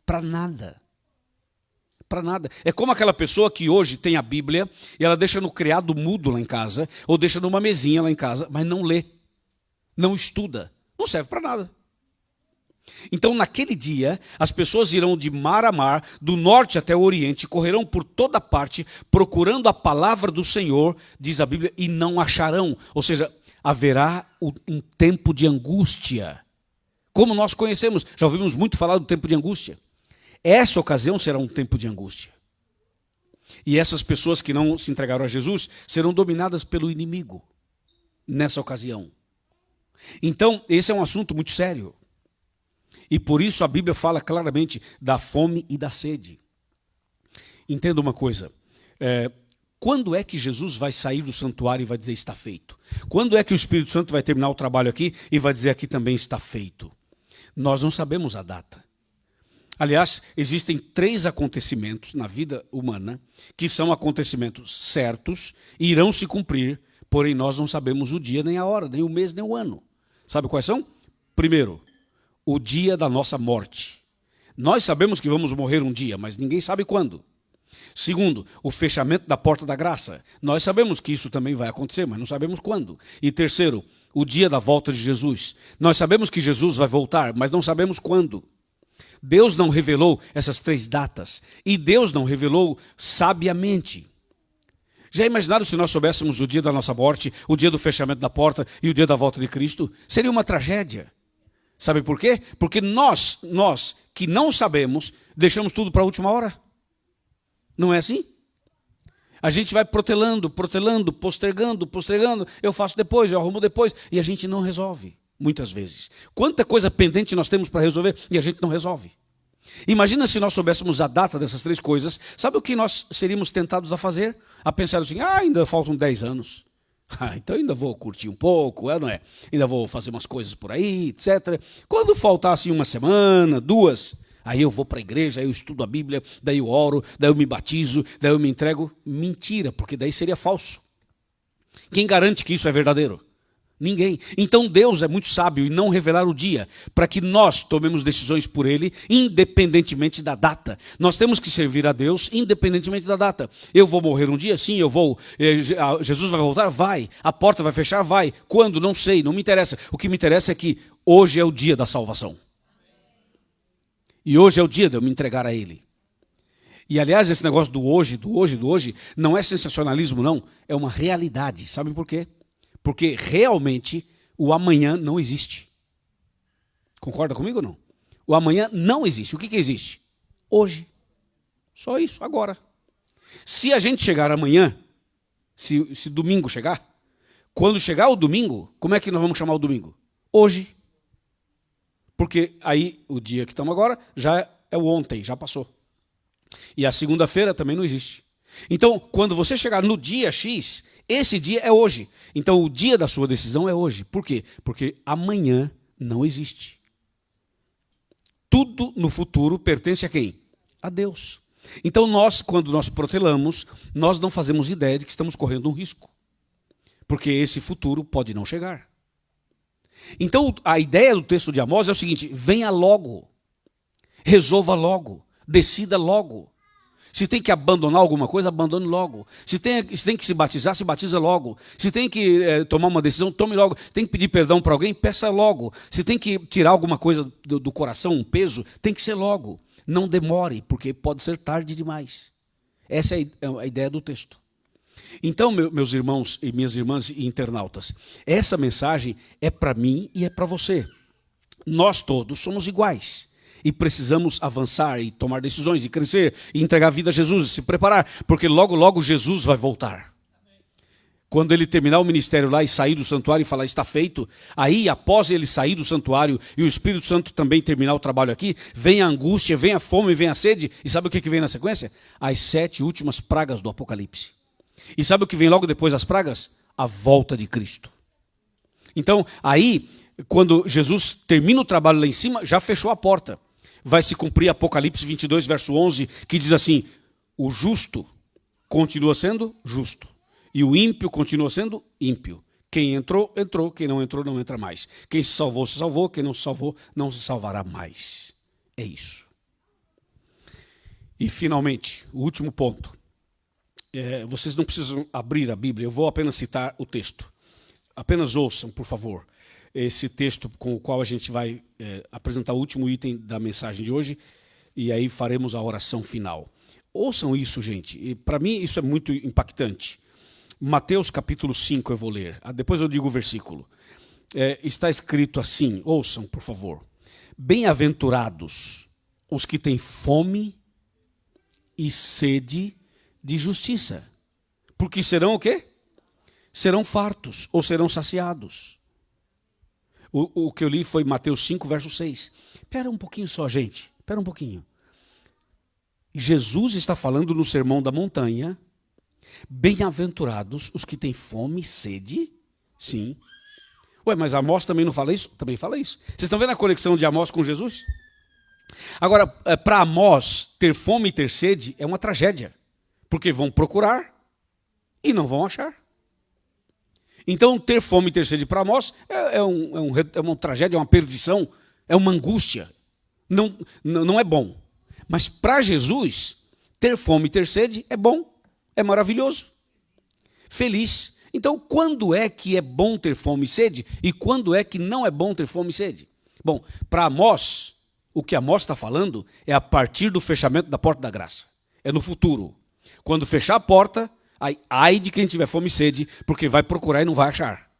Para nada. Para nada. É como aquela pessoa que hoje tem a Bíblia e ela deixa no criado mudo lá em casa, ou deixa numa mesinha lá em casa, mas não lê, não estuda. Não serve para nada. Então, naquele dia, as pessoas irão de mar a mar, do norte até o oriente, correrão por toda parte, procurando a palavra do Senhor, diz a Bíblia, e não acharão. Ou seja, haverá um tempo de angústia. Como nós conhecemos, já ouvimos muito falar do tempo de angústia. Essa ocasião será um tempo de angústia. E essas pessoas que não se entregaram a Jesus serão dominadas pelo inimigo nessa ocasião. Então, esse é um assunto muito sério. E por isso a Bíblia fala claramente da fome e da sede. Entenda uma coisa. Quando é que Jesus vai sair do santuário e vai dizer está feito? Quando é que o Espírito Santo vai terminar o trabalho aqui e vai dizer aqui também está feito? Nós não sabemos a data. Aliás, existem 3 acontecimentos na vida humana que são acontecimentos certos e irão se cumprir, porém nós não sabemos o dia, nem a hora, nem o mês, nem o ano. Sabe quais são? Primeiro, o dia da nossa morte. Nós sabemos que vamos morrer um dia, mas ninguém sabe quando. Segundo, o fechamento da porta da graça. Nós sabemos que isso também vai acontecer, mas não sabemos quando. E terceiro, o dia da volta de Jesus. Nós sabemos que Jesus vai voltar, mas não sabemos quando. Deus não revelou essas 3 datas. E Deus não revelou sabiamente. Já imaginaram se nós soubéssemos o dia da nossa morte, o dia do fechamento da porta e o dia da volta de Cristo? Seria uma tragédia. Sabe por quê? Porque nós que não sabemos, deixamos tudo para a última hora. Não é assim? A gente vai protelando, postergando. Eu faço depois, eu arrumo depois. E a gente não resolve, muitas vezes. Quanta coisa pendente nós temos para resolver e a gente não resolve. Imagina se nós soubéssemos a data dessas 3 coisas. Sabe o que nós seríamos tentados a fazer? A pensar assim, ainda faltam 10 anos. Então ainda vou curtir um pouco, não é? Ainda vou fazer umas coisas por aí, etc. Quando faltar assim 1 semana, 2... aí eu vou para a igreja, aí eu estudo a Bíblia, daí eu oro, daí eu me batizo, daí eu me entrego. Mentira, porque daí seria falso. Quem garante que isso é verdadeiro? Ninguém. Então Deus é muito sábio em não revelar o dia, para que nós tomemos decisões por Ele, independentemente da data. Nós temos que servir a Deus, independentemente da data. Eu vou morrer um dia? Sim, eu vou. Jesus vai voltar? Vai. A porta vai fechar? Vai. Quando? Não sei, não me interessa. O que me interessa é que hoje é o dia da salvação. E hoje é o dia de eu me entregar a Ele. E aliás, esse negócio do hoje, não é sensacionalismo não, é uma realidade. Sabem por quê? Porque realmente o amanhã não existe. Concorda comigo ou não? O amanhã não existe. O que existe? Hoje. Só isso, agora. Se a gente chegar amanhã, se domingo chegar, quando chegar o domingo, como é que nós vamos chamar o domingo? Hoje. Porque aí o dia que estamos agora já é o ontem, já passou. E a segunda-feira também não existe. Então, quando você chegar no dia X, esse dia é hoje. Então, o dia da sua decisão é hoje. Por quê? Porque amanhã não existe. Tudo no futuro pertence a quem? a Deus. Então nós, quando nós protelamos, nós não fazemos ideia de que estamos correndo um risco. Porque esse futuro pode não chegar. Então a ideia do texto de Amós é o seguinte: venha logo, resolva logo, decida logo. Se tem que abandonar alguma coisa, abandone logo. Se tem que se batiza logo. Se tem que tomar uma decisão, tome logo. Tem que pedir perdão para alguém, peça logo. Se tem que tirar alguma coisa do coração, um peso, tem que ser logo. Não demore, porque pode ser tarde demais. Essa é a ideia do texto. Então, meus irmãos e minhas irmãs e internautas, essa mensagem é para mim e é para você. Nós todos somos iguais. E precisamos avançar e tomar decisões, e crescer, e entregar a vida a Jesus, e se preparar, porque logo, logo Jesus vai voltar. Quando ele terminar o ministério lá e sair do santuário e falar, está feito, aí após ele sair do santuário e o Espírito Santo também terminar o trabalho aqui, vem a angústia, vem a fome, vem a sede, e sabe o que vem na sequência? As 7 últimas pragas do Apocalipse. E sabe o que vem logo depois das pragas? A volta de Cristo. Então, aí, quando Jesus termina o trabalho lá em cima, já fechou a porta. Vai se cumprir Apocalipse 22, verso 11, que diz assim: o justo continua sendo justo, e o ímpio continua sendo ímpio. Quem entrou, entrou, quem não entrou, não entra mais. Quem se salvou, quem não se salvou, não se salvará mais. É isso. E finalmente, o último ponto. Vocês não precisam abrir a Bíblia, eu vou apenas citar o texto. Apenas ouçam, por favor, esse texto com o qual a gente vai apresentar o último item da mensagem de hoje, e aí faremos a oração final. Ouçam isso, gente, e para mim isso é muito impactante. Mateus capítulo 5 eu vou ler, depois eu digo o versículo. Está escrito assim, ouçam, por favor. Bem-aventurados os que têm fome e sede de justiça, porque serão o quê? Serão fartos, ou serão saciados. O que eu li foi Mateus 5, verso 6. Espera um pouquinho só, gente. Espera um pouquinho. Jesus está falando no Sermão da Montanha. Bem-aventurados os que têm fome e sede. Sim. Ué, mas Amós também não fala isso? Também fala isso. Vocês estão vendo a conexão de Amós com Jesus? Agora, para Amós, ter fome e ter sede é uma tragédia. Porque vão procurar e não vão achar. Então, ter fome e ter sede para Amós é uma tragédia, é uma perdição, é uma angústia. Não é bom. Mas para Jesus, ter fome e ter sede é bom, é maravilhoso, feliz. Então, quando é que é bom ter fome e sede? E quando é que não é bom ter fome e sede? Bom, para Amós, o que Amós está falando é a partir do fechamento da porta da graça. É no futuro. Quando fechar a porta, ai de quem tiver fome e sede, porque vai procurar e não vai achar.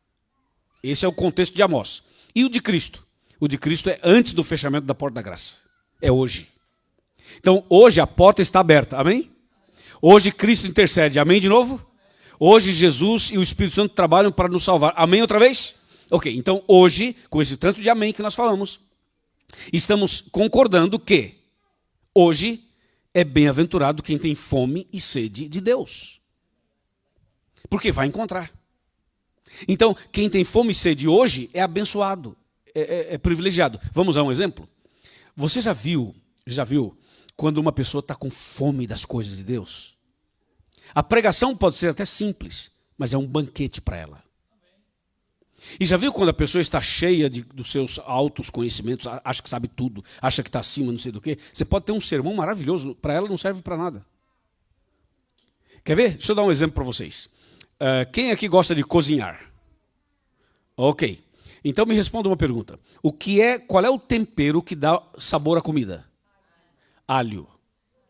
Esse é o contexto de Amós. E o de Cristo? O de Cristo é antes do fechamento da porta da graça. É hoje. Então, hoje a porta está aberta. Amém? Hoje Cristo intercede. Amém de novo? Hoje Jesus e o Espírito Santo trabalham para nos salvar. Amém outra vez? Ok, então hoje, com esse tanto de amém que nós falamos, estamos concordando que hoje é bem-aventurado quem tem fome e sede de Deus. Porque vai encontrar. Então, quem tem fome e sede hoje é abençoado, é privilegiado. Vamos a um exemplo? Você já viu quando uma pessoa está com fome das coisas de Deus? A pregação pode ser até simples, mas é um banquete para ela. E já viu quando a pessoa está cheia dos seus altos conhecimentos, acha que sabe tudo, acha que está acima, não sei do quê? Você pode ter um sermão maravilhoso, para ela não serve para nada. Quer ver? Deixa eu dar um exemplo para vocês. Quem aqui gosta de cozinhar? Ok. Então me responda uma pergunta. Qual é o tempero que dá sabor à comida? Alho.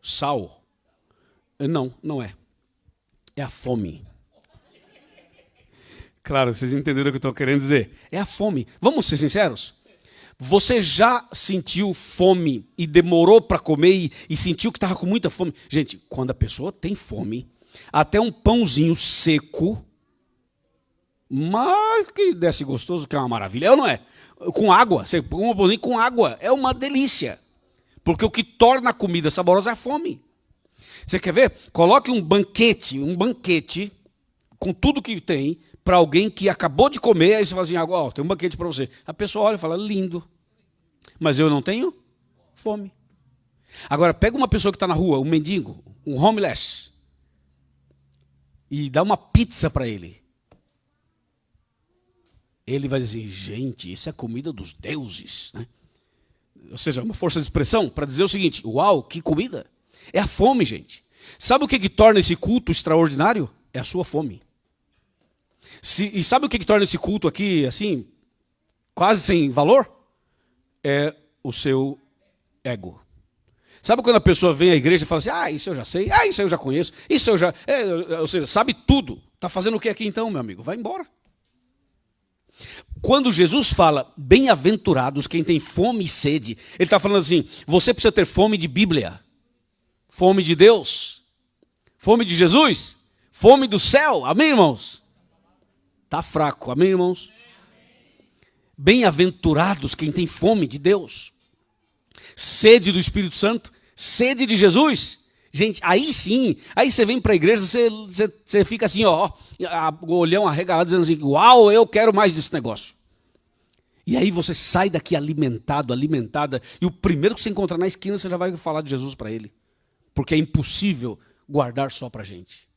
Sal? Não é. É a fome. Claro, vocês entenderam o que eu estou querendo dizer. É a fome. Vamos ser sinceros? Você já sentiu fome e demorou para comer e sentiu que estava com muita fome? Gente, quando a pessoa tem fome, até um pãozinho seco, mas que desce gostoso, que é uma maravilha. É ou não é? Com água. Você põe um pãozinho com água. É uma delícia. Porque o que torna a comida saborosa é a fome. Você quer ver? Coloque um banquete com tudo que tem, para alguém que acabou de comer, aí você fala assim, tem um banquete para você. A pessoa olha e fala, lindo, mas eu não tenho fome. Agora, pega uma pessoa que está na rua, um mendigo, um homeless, e dá uma pizza para ele. Ele vai dizer, gente, isso é comida dos deuses, né? Ou seja, uma força de expressão para dizer o seguinte, uau, que comida. É a fome, gente. Sabe o que torna esse culto extraordinário? É a sua fome. E sabe o que torna esse culto aqui, assim, quase sem valor? É o seu ego. Sabe quando a pessoa vem à igreja e fala assim, isso eu já sei, isso eu já conheço, isso eu já... ou seja, sabe tudo. Está fazendo o que aqui então, meu amigo? Vai embora. Quando Jesus fala, bem-aventurados quem tem fome e sede, ele está falando assim, você precisa ter fome de Bíblia, fome de Deus, fome de Jesus, fome do céu, amém, irmãos? Está fraco, amém, irmãos? Bem-aventurados quem tem fome de Deus, sede do Espírito Santo, sede de Jesus. Gente, aí sim, aí você vem para a igreja, você fica assim, ó, o olhão arregalado, dizendo assim, uau, eu quero mais desse negócio. E aí você sai daqui alimentado, alimentada, e o primeiro que você encontrar na esquina, você já vai falar de Jesus para ele. Porque é impossível guardar só para a gente.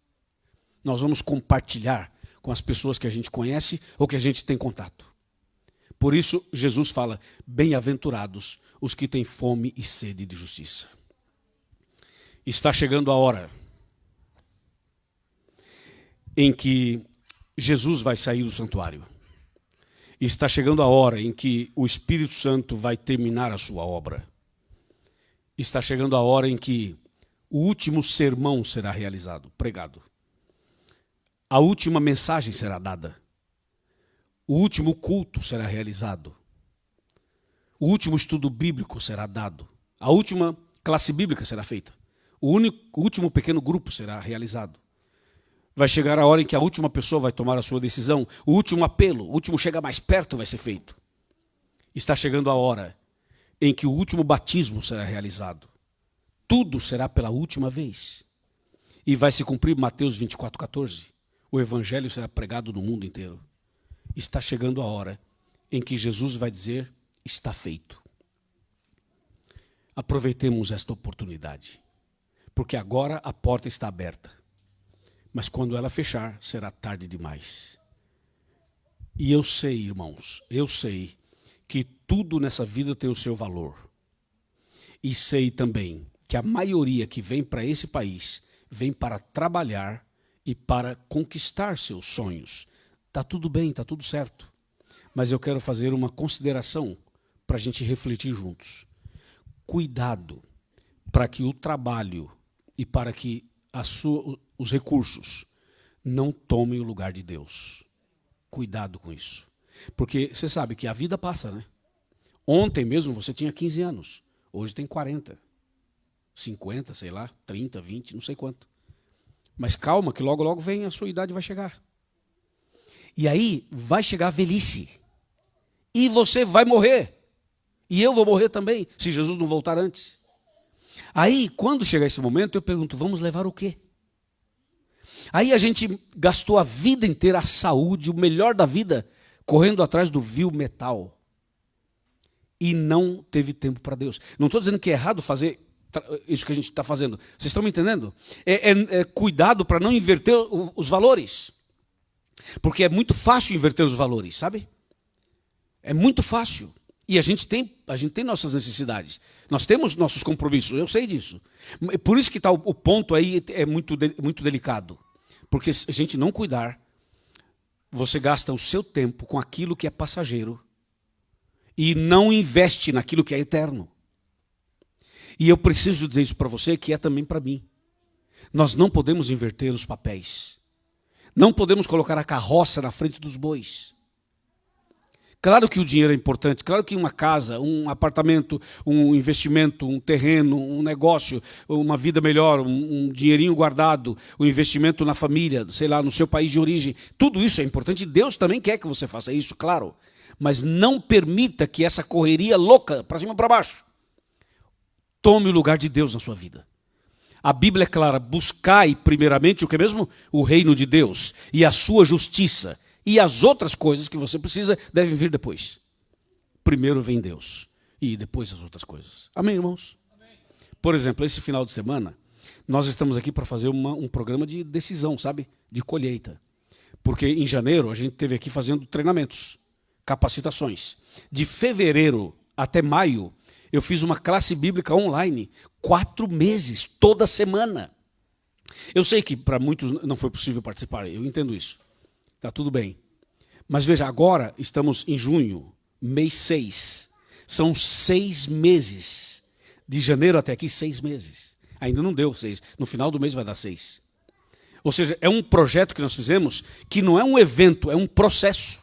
Nós vamos compartilhar com as pessoas que a gente conhece ou que a gente tem contato. Por isso, Jesus fala, bem-aventurados os que têm fome e sede de justiça. Está chegando a hora em que Jesus vai sair do santuário. Está chegando a hora em que o Espírito Santo vai terminar a sua obra. Está chegando a hora em que o último sermão será realizado, pregado. A última mensagem será dada. O último culto será realizado. O último estudo bíblico será dado. A última classe bíblica será feita. O último pequeno grupo será realizado. Vai chegar a hora em que a última pessoa vai tomar a sua decisão. O último apelo, o último chega mais perto vai ser feito. Está chegando a hora em que o último batismo será realizado. Tudo será pela última vez. E vai se cumprir Mateus 24:14. O evangelho será pregado no mundo inteiro. Está chegando a hora em que Jesus vai dizer, está feito. Aproveitemos esta oportunidade. Porque agora a porta está aberta. Mas quando ela fechar, será tarde demais. E eu sei, irmãos, eu sei que tudo nessa vida tem o seu valor. E sei também que a maioria que vem para esse país, vem para trabalhar e para conquistar seus sonhos. Está tudo bem, está tudo certo. Mas eu quero fazer uma consideração para a gente refletir juntos. Cuidado para que o trabalho e para que os recursos não tomem o lugar de Deus. Cuidado com isso. Porque você sabe que a vida passa, né? Ontem mesmo você tinha 15 anos. Hoje tem 40, 50, sei lá, 30, 20, não sei quanto. Mas calma que logo, logo vem a sua idade vai chegar. E aí vai chegar a velhice. E você vai morrer. E eu vou morrer também, se Jesus não voltar antes. Aí, quando chegar esse momento, eu pergunto, vamos levar o quê? Aí a gente gastou a vida inteira, a saúde, o melhor da vida, correndo atrás do vil metal. E não teve tempo para Deus. Não estou dizendo que é errado fazer isso que a gente está fazendo. Vocês estão me entendendo? Cuidado para não inverter os valores. Porque é muito fácil inverter os valores, sabe? É muito fácil. E a gente tem nossas necessidades. Nós temos nossos compromissos, eu sei disso. Por isso que tá, o ponto aí é muito delicado. Porque se a gente não cuidar, você gasta o seu tempo com aquilo que é passageiro e não investe naquilo que é eterno. E eu preciso dizer isso para você, que é também para mim. Nós não podemos inverter os papéis. Não podemos colocar a carroça na frente dos bois. Claro que o dinheiro é importante, claro que uma casa, um apartamento, um investimento, um terreno, um negócio, uma vida melhor, um dinheirinho guardado, um investimento na família, sei lá, no seu país de origem, tudo isso é importante e Deus também quer que você faça isso, claro. Mas não permita que essa correria louca, para cima e para baixo, tome o lugar de Deus na sua vida. A Bíblia é clara, buscai primeiramente o que mesmo? O reino de Deus e a sua justiça. E as outras coisas que você precisa devem vir depois. Primeiro vem Deus e depois as outras coisas. Amém, irmãos? Amém. Por exemplo, esse final de semana, nós estamos aqui para fazer um programa de decisão, sabe? De colheita. Porque em janeiro a gente esteve aqui fazendo treinamentos, capacitações. De fevereiro até maio, eu fiz uma classe bíblica online, 4 meses, toda semana. Eu sei que para muitos não foi possível participar, eu entendo isso. Está tudo bem. Mas veja, agora estamos em junho, mês 6. São 6 meses. De janeiro até aqui, 6 meses. Ainda não deu 6. No final do mês vai dar 6. Ou seja, é um projeto que nós fizemos que não é um evento, é um processo.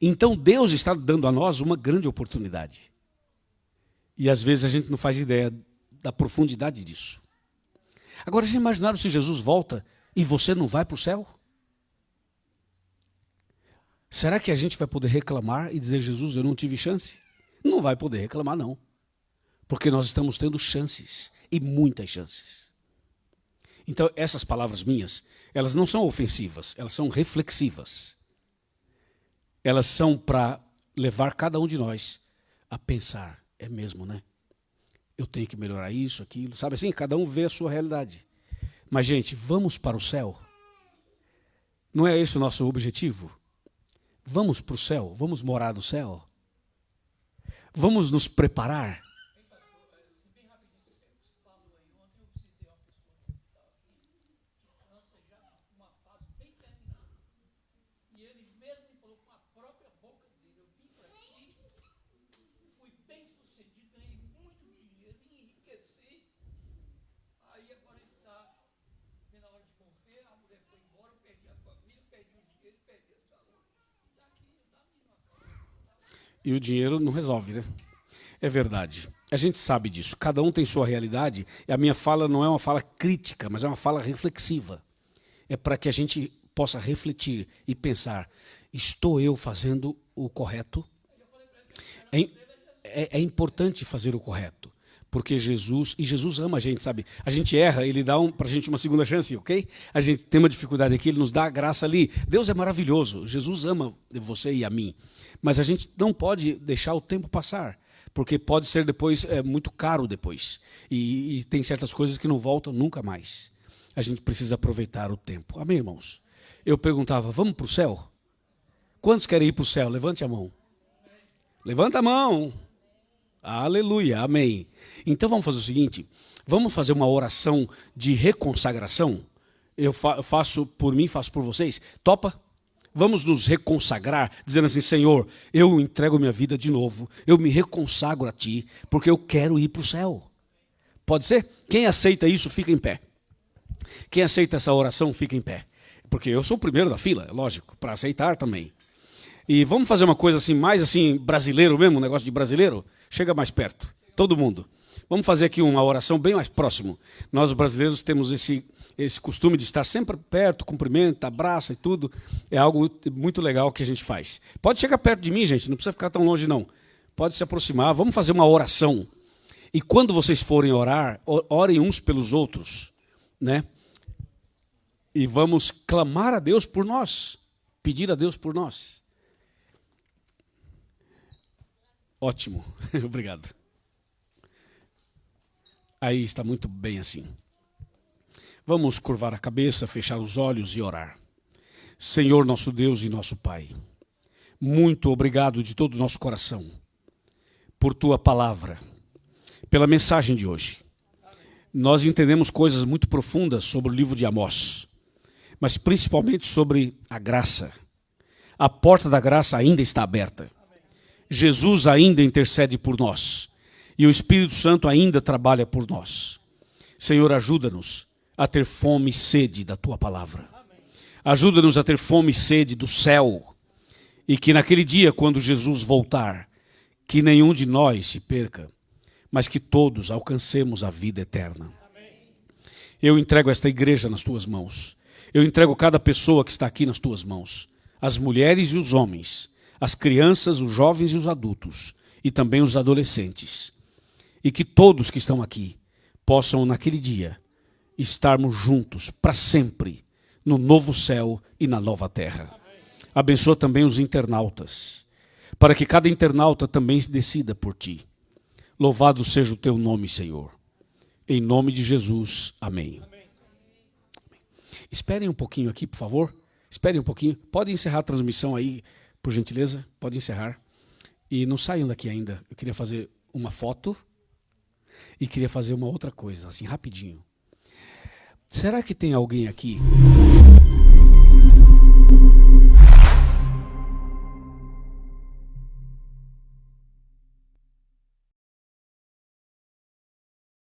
Então Deus está dando a nós uma grande oportunidade. E às vezes a gente não faz ideia da profundidade disso. Agora, já imaginaram se Jesus volta e você não vai para o céu? Será que a gente vai poder reclamar e dizer, Jesus, eu não tive chance? Não vai poder reclamar, não. Porque nós estamos tendo chances, e muitas chances. Então, essas palavras minhas, elas não são ofensivas, elas são reflexivas. Elas são para levar cada um de nós a pensar, é mesmo, né? Eu tenho que melhorar isso, aquilo, sabe assim? Cada um vê a sua realidade. Mas, gente, vamos para o céu? Não é esse o nosso objetivo? Vamos para o céu, vamos morar no céu. Vamos nos preparar. E o dinheiro não resolve, né? É verdade. A gente sabe disso. Cada um tem sua realidade. E a minha fala não é uma fala crítica, mas é uma fala reflexiva. É para que a gente possa refletir e pensar, estou eu fazendo o correto? É importante fazer o correto. Porque Jesus ama a gente, sabe? A gente erra, ele dá para a gente uma segunda chance, ok? A gente tem uma dificuldade aqui, ele nos dá a graça ali. Deus é maravilhoso, Jesus ama você e a mim. Mas a gente não pode deixar o tempo passar, porque pode ser depois muito caro depois. E tem certas coisas que não voltam nunca mais. A gente precisa aproveitar o tempo. Amém, irmãos? Eu perguntava, vamos para o céu? Quantos querem ir para o céu? Levante a mão. Levanta a mão. Aleluia, amém. Então vamos fazer o seguinte, vamos fazer uma oração de reconsagração. Eu faço por mim, faço por vocês. Topa? Vamos nos reconsagrar, dizendo assim, Senhor, eu entrego minha vida de novo, eu me reconsagro a Ti, porque eu quero ir para o céu. Pode ser? Quem aceita isso, fica em pé. Quem aceita essa oração, fica em pé. Porque eu sou o primeiro da fila, é lógico, para aceitar também. E vamos fazer uma coisa assim, mais assim, brasileiro mesmo, um negócio de brasileiro? Chega mais perto, todo mundo. Vamos fazer aqui uma oração bem mais próximo. Nós, os brasileiros, temos esse costume de estar sempre perto, cumprimenta, abraça e tudo. É algo muito legal que a gente faz. Pode chegar perto de mim, gente, não precisa ficar tão longe, não. Pode se aproximar, vamos fazer uma oração. E quando vocês forem orar, orem uns pelos outros, né? E vamos clamar a Deus por nós, pedir a Deus por nós. Ótimo, obrigado. Aí está muito bem assim. Vamos curvar a cabeça, fechar os olhos e orar. Senhor nosso Deus e nosso Pai, muito obrigado de todo o nosso coração por Tua palavra, pela mensagem de hoje. Nós entendemos coisas muito profundas sobre o livro de Amós, mas principalmente sobre a graça. A porta da graça ainda está aberta. Jesus ainda intercede por nós e o Espírito Santo ainda trabalha por nós. Senhor, ajuda-nos a ter fome e sede da Tua palavra. Ajuda-nos a ter fome e sede do céu. E que naquele dia, quando Jesus voltar, que nenhum de nós se perca, mas que todos alcancemos a vida eterna. Eu entrego esta igreja nas Tuas mãos. Eu entrego cada pessoa que está aqui nas Tuas mãos. As mulheres e os homens, as crianças, os jovens e os adultos, e também os adolescentes. E que todos que estão aqui possam, naquele dia, estarmos juntos para sempre no novo céu e na nova terra. Abençoa também os internautas, para que cada internauta também se decida por Ti. Louvado seja o teu nome, Senhor. Em nome de Jesus, amém. Esperem um pouquinho aqui, por favor. Esperem um pouquinho. Pode encerrar a transmissão aí, por gentileza. Pode encerrar. E não saiam daqui ainda. Eu queria fazer uma foto e queria fazer uma outra coisa, assim, rapidinho. Será que tem alguém aqui